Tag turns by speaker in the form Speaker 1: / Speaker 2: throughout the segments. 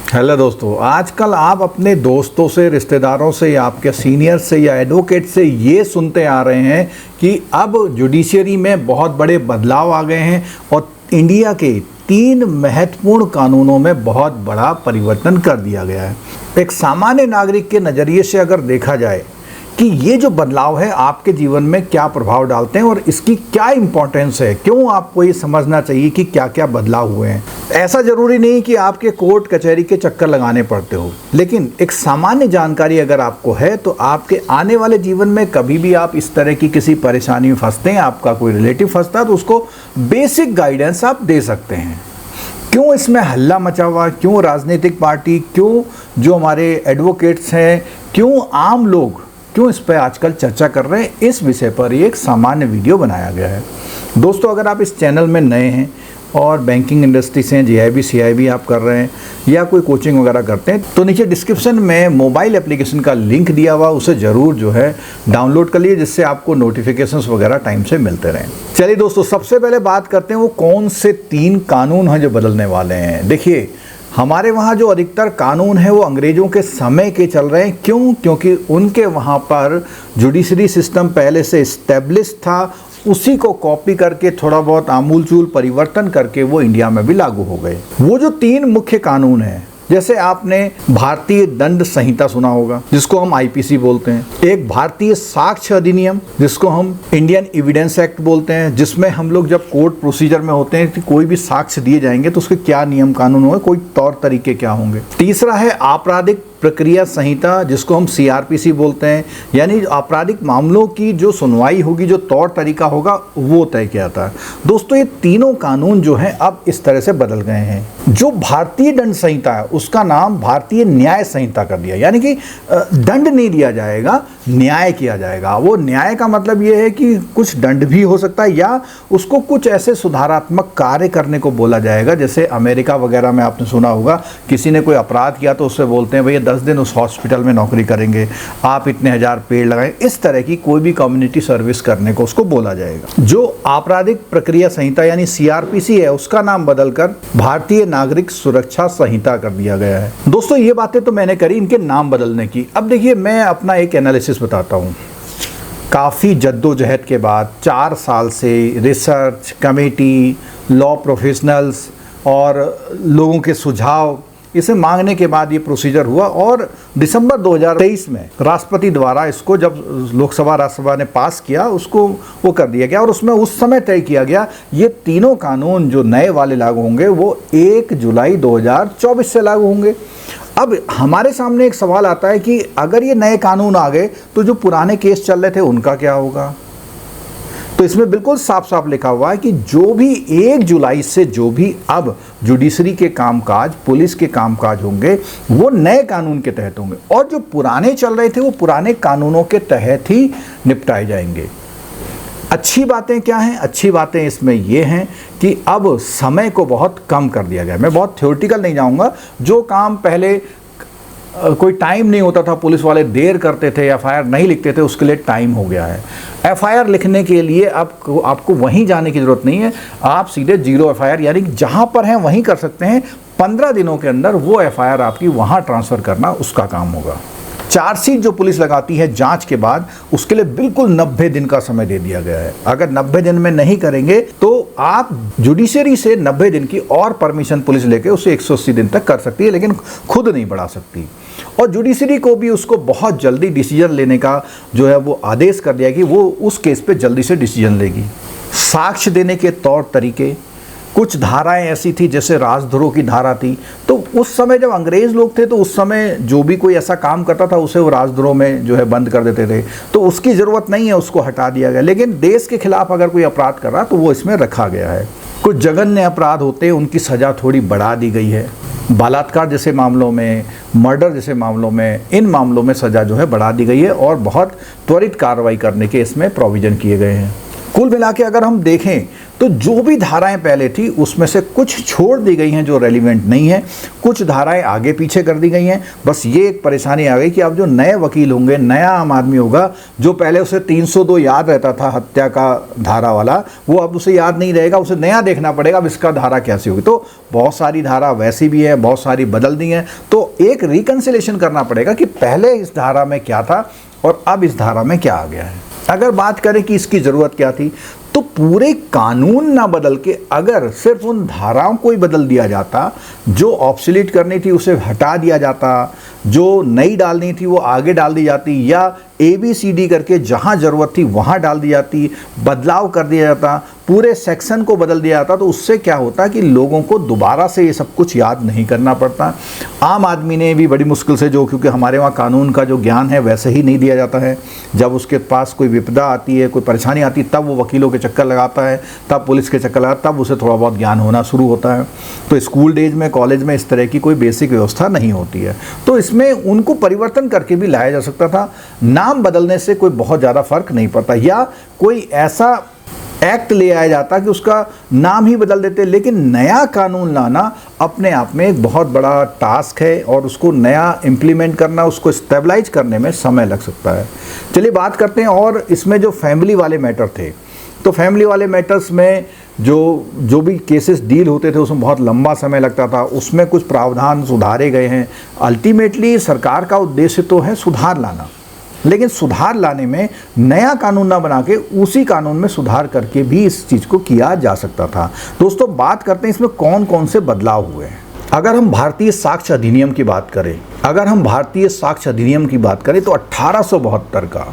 Speaker 1: Hello दोस्तों, आजकल आप अपने दोस्तों से, रिश्तेदारों से या आपके सीनियर से या एडवोकेट से ये सुनते आ रहे हैं कि अब जुडिशरी में बहुत बड़े बदलाव आ गए हैं और इंडिया के 3 महत्वपूर्ण कानूनों में बहुत बड़ा परिवर्तन कर दिया गया है। एक सामान्य नागरिक के नज़रिए से अगर देखा जाए कि ये जो बदलाव है आपके जीवन में क्या प्रभाव डालते हैं और इसकी क्या इम्पोर्टेंस है, क्यों आपको ये समझना चाहिए कि क्या क्या बदलाव हुए हैं। ऐसा ज़रूरी नहीं कि आपके कोर्ट कचहरी के चक्कर लगाने पड़ते हो, लेकिन एक सामान्य जानकारी अगर आपको है तो आपके आने वाले जीवन में कभी भी आप इस तरह की किसी परेशानी में फंसते हैं, आपका कोई रिलेटिव फंसता है, तो उसको बेसिक गाइडेंस आप दे सकते हैं। क्यों इसमें हल्ला मचा हुआ, क्यों राजनीतिक पार्टी, क्यों जो हमारे एडवोकेट्स हैं, क्यों आम लोग, क्यों इस पर आजकल चर्चा कर रहे हैं, इस विषय पर एक सामान्य वीडियो बनाया गया है। दोस्तों, अगर आप इस चैनल में नए हैं और बैंकिंग इंडस्ट्री से जीआईबी सीआईबी आप कर रहे हैं या कोई कोचिंग वगैरह करते हैं तो नीचे डिस्क्रिप्शन में मोबाइल एप्लीकेशन का लिंक दिया हुआ, उसे ज़रूर जो है डाउनलोड कर लिए, जिससे आपको नोटिफिकेशंस वगैरह टाइम से मिलते रहें। चलिए दोस्तों, सबसे पहले बात करते हैं वो कौन से 3 कानून हैं जो बदलने वाले हैं। देखिए, हमारे वहाँ जो अधिकतर कानून है वो अंग्रेज़ों के समय के चल रहे हैं। क्यों? क्योंकि उनके वहाँ पर जुडिशरी सिस्टम पहले से इस्टेब्लिश था, उसी को कॉपी करके थोड़ा बहुत आमूलचूल परिवर्तन करके वो इंडिया में भी लागू हो गए। वो जो 3 मुख्य कानून हैं, जैसे आपने भारतीय दंड संहिता सुना होगा जिसको हम आईपीसी बोलते हैं, एक भारतीय साक्ष्य अधिनियम जिसको हम इंडियन एविडेंस एक्ट बोलते हैं, जिसमें हम लोग जब कोर्ट प्रोसीजर में होते हैं कि कोई भी साक्ष्य दिए जाएंगे तो उसके क्या नियम कानून होंगे, कोई तौर तरीके क्या होंगे। तीसरा है आपराधिक प्रक्रिया संहिता जिसको हम सीआरपीसी बोलते हैं, यानी आपराधिक मामलों की जो सुनवाई होगी, जो तौर तरीका होगा वो तय किया था। दोस्तों, ये तीनों कानून जो हैं अब इस तरह से बदल गए हैं। जो भारतीय दंड संहिता है उसका नाम भारतीय न्याय संहिता कर दिया, यानी कि दंड नहीं दिया जाएगा, न्याय किया जाएगा। वो न्याय का मतलब ये है कि कुछ दंड भी हो सकता है या उसको कुछ ऐसे सुधारात्मक कार्य करने को बोला जाएगा। जैसे अमेरिका वगैरह में आपने सुना होगा, किसी ने कोई अपराध किया तो उससे बोलते हैं भैया 10 दिन उस हॉस्पिटल में नौकरी करेंगे, आप इतने 1000 पेड़ लगाएं। इस तरह की कोई भी कम्युनिटी सर्विस करने को उसको बोला जाएगा। जो आपराधिक प्रक्रिया संहिता यानी सीआरपीसी है उसका नाम बदलकर भारतीय नागरिक सुरक्षा संहिता कर दिया गया है। दोस्तों, ये बातें तो मैंने करी इनके नाम बदलने की। अब देखिए, मैं अपना एक एनालिसिस बताता हूँ। काफ़ी जद्दोजहद के बाद 4 साल से रिसर्च कमेटी, लॉ प्रोफेशनल्स और लोगों के सुझाव इसे मांगने के बाद ये प्रोसीजर हुआ और दिसंबर 2023 में राष्ट्रपति द्वारा इसको, जब लोकसभा राज्यसभा ने पास किया, उसको वो कर दिया गया और उसमें उस समय तय किया गया ये तीनों कानून जो नए वाले लागू होंगे वो 1 जुलाई 2024 से लागू होंगे। अब हमारे सामने एक सवाल आता है कि अगर ये नए कानून आ गए तो जो पुराने केस चल रहे थे उनका क्या होगा। तो इसमें बिल्कुल साफ साफ लिखा हुआ है कि जो भी 1 जुलाई से जो भी अब जुडिशरी के कामकाज, पुलिस के कामकाज होंगे वो नए कानून के तहत होंगे और जो पुराने चल रहे थे वो पुराने कानूनों के तहत ही निपटाए जाएंगे। अच्छी बातें क्या हैं? अच्छी बातें इसमें ये हैं कि अब समय को बहुत कम कर दिया गया। मैं बहुत थ्योरेटिकल नहीं जाऊंगा। जो काम पहले कोई टाइम नहीं होता था, पुलिस वाले देर करते थे, एफआईआर नहीं लिखते थे, उसके लिए टाइम हो गया है। एफआईआर लिखने के लिए आपको वहीं जाने की ज़रूरत नहीं है, आप सीधे 0 एफआईआर यानी जहां पर हैं वहीं कर सकते हैं। 15 दिनों के अंदर वो एफआईआर आपकी वहां ट्रांसफ़र करना उसका काम होगा। चार्जशीट जो पुलिस लगाती है जांच के बाद, उसके लिए बिल्कुल 90 दिन का समय दे दिया गया है। अगर 90 दिन में नहीं करेंगे तो आप जुडिशरी से 90 दिन की और परमिशन पुलिस लेके उसे 180 दिन तक कर सकती है, लेकिन खुद नहीं बढ़ा सकती। और जुडिशरी को भी उसको बहुत जल्दी डिसीजन लेने का जो है वो आदेश कर दिया कि वो उस केस पे जल्दी से डिसीजन लेगी। साक्ष्य देने के तौर तरीके, कुछ धाराएं ऐसी थी जैसे राजद्रोह की धारा थी, तो उस समय जब अंग्रेज लोग थे तो उस समय जो भी कोई ऐसा काम करता था उसे वो राजद्रोह में जो है बंद कर देते थे, तो उसकी ज़रूरत नहीं है, उसको हटा दिया गया। लेकिन देश के खिलाफ अगर कोई अपराध कर रहा तो वो इसमें रखा गया है। कुछ जघन्य अपराध होते हैं उनकी सज़ा थोड़ी बढ़ा दी गई है। बलात्कार जैसे मामलों में, मर्डर जैसे मामलों में, इन मामलों में सज़ा जो है बढ़ा दी गई है और बहुत त्वरित कार्रवाई करने के इसमें प्रोविज़न किए गए हैं। कुल मिला के अगर हम देखें तो जो भी धाराएं पहले थी उसमें से कुछ छोड़ दी गई हैं जो रेलिवेंट नहीं है, कुछ धाराएं आगे पीछे कर दी गई हैं। बस ये एक परेशानी आ गई कि अब जो नए वकील होंगे, नया आम आदमी होगा, जो पहले उसे 302 याद रहता था हत्या का धारा वाला, वो अब उसे याद नहीं रहेगा, उसे नया देखना पड़ेगा अब इसका धारा कैसी होगी। तो बहुत सारी धारा वैसी भी है, बहुत सारी बदल दी हैं, तो एक रिकन्सिलेशन करना पड़ेगा कि पहले इस धारा में क्या था और अब इस धारा में क्या आ गया है। अगर बात करें कि इसकी ज़रूरत क्या थी, तो पूरे कानून ना बदल के अगर सिर्फ उन धाराओं को ही बदल दिया जाता, जो ऑब्सोलीट करनी थी उसे हटा दिया जाता, जो नई डालनी थी वो आगे डाल दी जाती, या ABCD करके जहाँ ज़रूरत थी वहाँ डाल दी जाती, बदलाव कर दिया जाता, पूरे सेक्शन को बदल दिया जाता, तो उससे क्या होता कि लोगों को दोबारा से ये सब कुछ याद नहीं करना पड़ता। आम आदमी ने भी बड़ी मुश्किल से, जो क्योंकि हमारे वहाँ कानून का जो ज्ञान है वैसे ही नहीं दिया जाता है, जब उसके पास कोई विपदा आती है, कोई परेशानी आती है, तब वो वकीलों के चक्कर लगाता है, तब पुलिस के चक्कर लगाता है, तब उसे थोड़ा बहुत ज्ञान होना शुरू होता है। तो स्कूल डेज में, कॉलेज में इस तरह की कोई बेसिक व्यवस्था नहीं होती है, तो इसमें उनको परिवर्तन करके भी लाया जा सकता था। नाम बदलने से कोई बहुत ज़्यादा फर्क नहीं पड़ता, या कोई ऐसा एक्ट ले आया जाता कि उसका नाम ही बदल देते। लेकिन नया कानून लाना अपने आप में एक बहुत बड़ा टास्क है और उसको नया इम्प्लीमेंट करना, उसको स्टेबलाइज करने में समय लग सकता है। चलिए बात करते हैं, और इसमें जो फैमिली वाले मैटर थे, तो फैमिली वाले मैटर्स में जो भी केसेस डील होते थे उसमें बहुत लंबा समय लगता था, उसमें कुछ प्रावधान सुधारे गए हैं। अल्टीमेटली सरकार का उद्देश्य तो है सुधार लाना, लेकिन सुधार लाने में नया कानून ना बना के उसी कानून में सुधार करके भी इस चीज़ को किया जा सकता था। दोस्तों बात करते हैं इसमें कौन कौन से बदलाव हुए हैं। अगर हम भारतीय साक्ष्य अधिनियम की बात करें, तो 1872 का,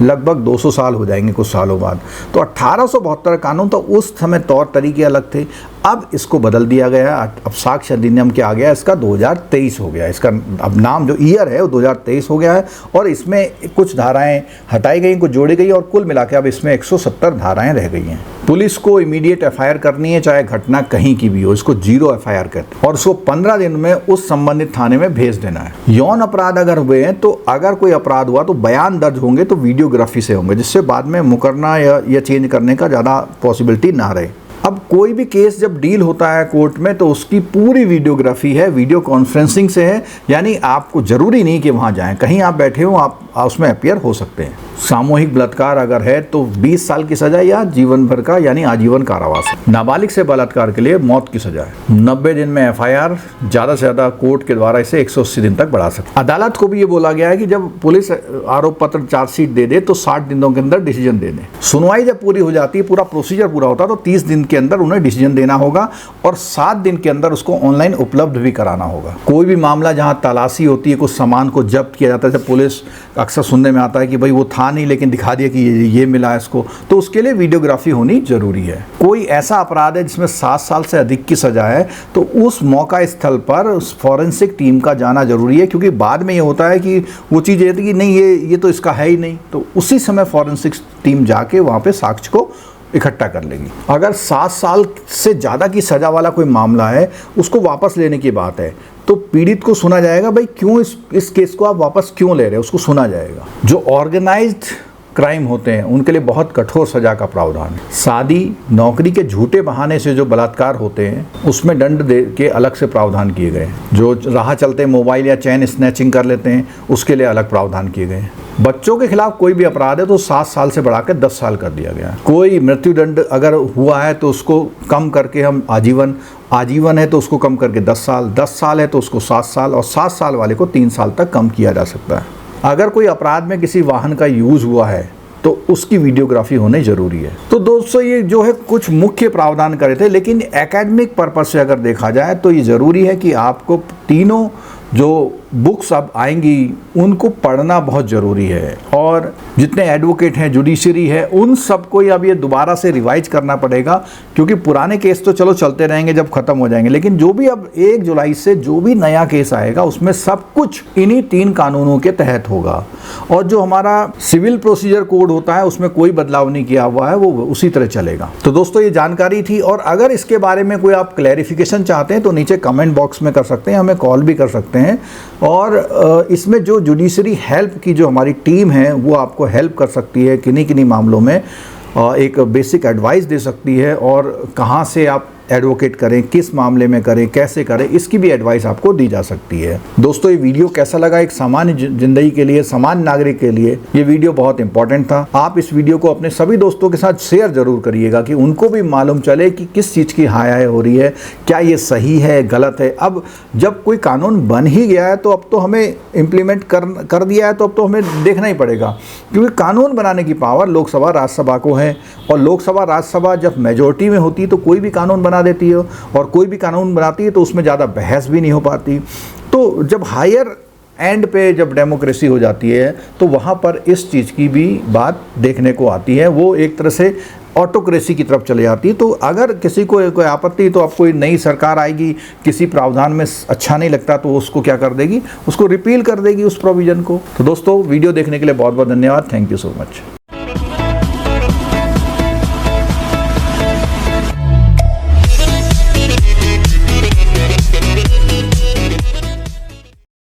Speaker 1: लगभग 200 साल हो जाएंगे कुछ सालों बाद, तो 1872 कानून, तो उस समय तौर तरीके अलग थे। अब इसको बदल दिया गया, अब साक्ष्य अधिनियम क्या आ गया, इसका 2023 हो गया, इसका अब नाम जो ईयर है वो 2023 हो गया है, और इसमें कुछ धाराएं हटाई गई, कुछ जोड़ी गई, और कुल मिला के अब इसमें 170 धाराएं रह गई हैं। पुलिस को इमीडिएट FIR करनी है, चाहे घटना कहीं की भी हो, इसको 0 FIR कहते हैं, और उसको 15 दिन में उस संबंधित थाने में भेज देना है। यौन अपराध अगर हुए हैं, तो अगर कोई अपराध हुआ तो बयान दर्ज होंगे तो वीडियोग्राफी से होंगे, जिससे बाद में मुकरना या चेंज करने का ज़्यादा पॉसिबिलिटी ना रहे। अब कोई भी केस जब डील होता है कोर्ट में, तो उसकी पूरी वीडियोग्राफी है, वीडियो कॉन्फ्रेंसिंग से है, यानी आपको ज़रूरी नहीं कि वहाँ जाएं, कहीं आप बैठे हो आप उसमें अपीयर हो सकते हैं। सामूहिक बलात्कार अगर है तो 20 साल की सजा या जीवन भर का यानी आजीवन कारावास। नाबालिग से बलात्कार के लिए मौत की सजा है। 90 दिन में FIR, ज़्यादा से ज़्यादा कोर्ट के द्वारा इसे 180 दिन तक बढ़ा सकते। अदालत को भी ये बोला गया है कि जब पुलिस आरोप पत्र चार्जशीट दे दे तो 60 दिनों के अंदर डिसीजन दे दे। सुनवाई जब पूरी हो जाती है, पूरा प्रोसीजर पूरा होता है, तो 30 दिन के अंदर उन्हें डिसीजन देना होगा, और 7 दिन के अंदर उसको ऑनलाइन उपलब्ध भी कराना होगा। कोई भी मामला जहाँ तलाशी होती है, कुछ सामान को जब्त किया जाता है, जब पुलिस, अक्सर सुनने में आता है कि भाई वो था नहीं लेकिन दिखा दिया कि ये मिला है इसको, तो उसके लिए वीडियोग्राफी होनी जरूरी है। कोई ऐसा अपराध है जिसमें 7 साल से अधिक की सजा है, तो उस मौका स्थल पर उस फॉरेंसिक टीम का जाना जरूरी है, क्योंकि बाद में ये होता है कि वो चीज़ ये थी कि नहीं ये तो इसका है ही नहीं, तो उसी समय फॉरेंसिक टीम जाके वहाँ पे साक्ष्य को इकट्ठा कर लेगी। अगर 7 साल से ज़्यादा की सज़ा वाला कोई मामला है, उसको वापस लेने की बात है, तो पीड़ित को सुना जाएगा, भाई क्यों इस केस को आप वापस क्यों ले रहे हैं, उसको सुना जाएगा। जो ऑर्गेनाइज्ड क्राइम होते हैं उनके लिए बहुत कठोर सजा का प्रावधान है। शादी, नौकरी के झूठे बहाने से जो बलात्कार होते हैं उसमें दंड दे के अलग से प्रावधान किए गए हैं। जो राह चलते मोबाइल या चैन स्नैचिंग कर लेते हैं उसके लिए अलग प्रावधान किए गए हैं। बच्चों के खिलाफ कोई भी अपराध है तो 7 साल से बढ़ाकर 10 साल कर दिया गया है। कोई मृत्युदंड अगर हुआ है तो उसको कम करके हम आजीवन है तो उसको कम करके 10 साल, 10 साल है तो उसको 7 साल, और 7 साल वाले को 3 साल तक कम किया जा सकता है। अगर कोई अपराध में किसी वाहन का यूज़ हुआ है तो उसकी वीडियोग्राफी होनी जरूरी है। तो दोस्तों ये जो है कुछ मुख्य प्रावधान करे थे, लेकिन एकेडमिक पर्पस से अगर देखा जाए तो ये ज़रूरी है कि आपको तीनों जो बुक्स अब आएंगी उनको पढ़ना बहुत ज़रूरी है, और जितने एडवोकेट हैं, जुडिशरी है, उन सबको अब ये दोबारा से रिवाइज करना पड़ेगा, क्योंकि पुराने केस तो चलो चलते रहेंगे जब ख़त्म हो जाएंगे, लेकिन जो भी अब 1 जुलाई से जो भी नया केस आएगा उसमें सब कुछ इन्हीं 3 कानूनों के तहत होगा। और जो हमारा सिविल प्रोसीजर कोड होता है उसमें कोई बदलाव नहीं किया हुआ है, वो उसी तरह चलेगा। तो दोस्तों ये जानकारी थी, और अगर इसके बारे में कोई आप क्लैरिफिकेशन चाहते हैं तो नीचे कमेंट बॉक्स में कर सकते हैं, हमें कॉल भी कर सकते हैं, और इसमें जो जुडिशरी हेल्प की जो हमारी टीम है वो आपको हेल्प कर सकती है किन्हीं मामलों में। एक बेसिक एडवाइस दे सकती है, और कहाँ से आप एडवोकेट करें, किस मामले में करें, कैसे करें, इसकी भी एडवाइस आपको दी जा सकती है। दोस्तों, ये वीडियो कैसा लगा? एक सामान्य जिंदगी के लिए, सामान्य नागरिक के लिए ये वीडियो बहुत इंपॉर्टेंट था। आप इस वीडियो को अपने सभी दोस्तों के साथ शेयर जरूर करिएगा कि उनको भी मालूम चले कि किस चीज़ की हाय हाय हो रही है, क्या ये सही है, गलत है। अब जब कोई कानून बन ही गया है तो अब तो हमें इम्प्लीमेंट कर दिया है, तो अब तो हमें देखना ही पड़ेगा, क्योंकि कानून बनाने की पावर लोकसभा राज्यसभा को है, और लोकसभा राज्यसभा जब मेजोरिटी में होती है तो कोई भी कानून बना देती है, और कोई भी कानून बनाती है तो उसमें ज़्यादा बहस भी नहीं हो पाती। तो जब हायर एंड पे जब डेमोक्रेसी हो जाती है तो वहाँ पर इस चीज़ की भी बात देखने को आती है, वो एक तरह से ऑटोक्रेसी की तरफ चले जाती है। तो अगर किसी को कोई आपत्ति, तो अब कोई नई सरकार आएगी, किसी प्रावधान में अच्छा नहीं लगता तो उसको क्या कर देगी, उसको रिपील कर देगी उस प्रोविज़न को। तो दोस्तों, वीडियो देखने के लिए बहुत बहुत धन्यवाद। Thank you so much.